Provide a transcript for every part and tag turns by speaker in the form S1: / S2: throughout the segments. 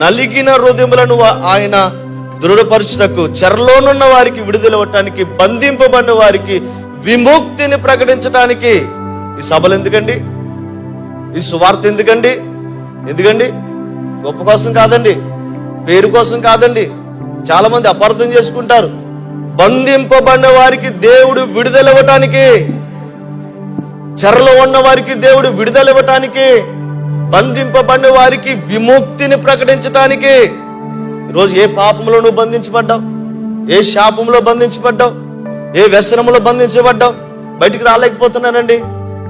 S1: నలిగిన హృదయములను ఆయన దృఢపరచుటకు, చెరలోనున్న వారికి విడుదల ఇవ్వటానికి, బంధింపబడిన వారికి విముక్తిని ప్రకటించడానికి. ఈ సభలు ఎందుకండి? ఈ సువార్త ఎందుకండి? గొప్ప కోసం కాదండి, పేరు కోసం కాదండి. చాలా మంది అపార్థం చేసుకుంటారు. బంధింపబడిన వారికి దేవుడు విడుదల ఇవ్వటానికి, చెరలో ఉన్న వారికి దేవుడు విడుదల ఇవ్వటానికి, బంధింపబడిన వారికి విముక్తిని ప్రకటించటానికి. ఈరోజు ఏ పాపంలో నువ్వు బంధించబడ్డావు? ఏ శాపంలో బంధించబడ్డావు? ఏ వ్యసనంలో బంధించబడ్డావు? బయటికి రాలేకపోతున్నానండి.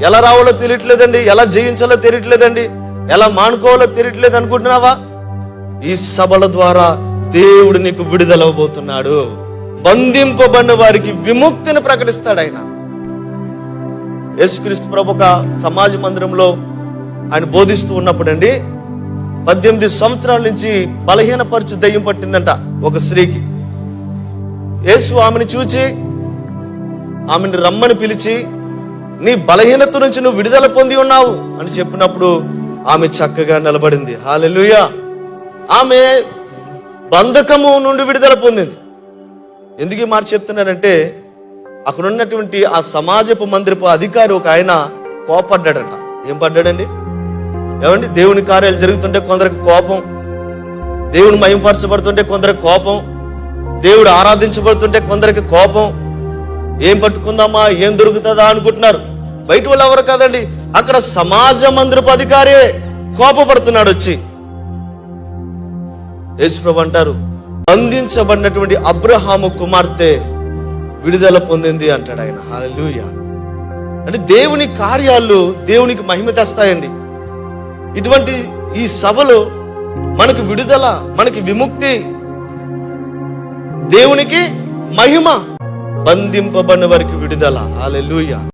S1: ఎలా రావాలో తెలియట్లేదండి, ఎలా జయించాలో తెలియట్లేదండి, ఎలా మానుకోవాలో తెలియట్లేదు అనుకుంటున్నావా? ఈ సభల ద్వారా దేవుడు నీకు విడుదల అవ్వబోతున్నాడు. బంధింపబడిన వారికి విముక్తిని ప్రకటిస్తాడు ఆయన. యేసుక్రీస్తు ప్రభు ఒక సమాజ మందిరంలో ఆయన బోధిస్తూ ఉన్నప్పుడు అండి, 18 సంవత్సరాల నుంచి బలహీనపరచు దయ్యం పట్టిందంట ఒక స్త్రీకి. యేసు ఆమెను చూచి ఆమెను రమ్మని పిలిచి, నీ బలహీనత నుంచి నువ్వు విడుదల పొంది ఉన్నావు అని చెప్పినప్పుడు ఆమె చక్కగా నిలబడింది. హల్లెలూయా. ఆమె బంధకము నుండి విడుదల పొందింది. ఎందుకు ఈ మాట చెప్తున్నారంటే, అక్కడ ఉన్నటువంటి ఆ సమాజపు మందిరపు అధికారి ఒక ఆయన కోపడ్డాడంట. ఏం పడ్డాడండి? ఏమండి, దేవుని కార్యాలు జరుగుతుంటే కొందరికి కోపం, దేవుని మహిమపరచబడుతుంటే కొందరికి కోపం, దేవుడు ఆరాధించబడుతుంటే కొందరికి కోపం. ఏం పట్టుకుందామా, ఏం దొరుకుతుందా అనుకుంటున్నారు. బయట వాళ్ళు ఎవరు కాదండి, అక్కడ సమాజ మందిరపు అధికారి కోపపడుతున్నాడు వచ్చి. యేసుప్రభు అంటారు, బంధించబడినటువంటి అబ్రహాము కుమార్తె విడుదల పొందింది అంటాడు ఆయన. హల్లెలూయా. అంటే దేవుని కార్యాలు దేవునికి మహిమ తెస్తాయండి. ఇటువంటి ఈ సభలో మనకు విడుదల, మనకి విముక్తి, దేవునికి మహిమ, బంధింపబడిన వారికి విడుదల. హల్లెలూయా.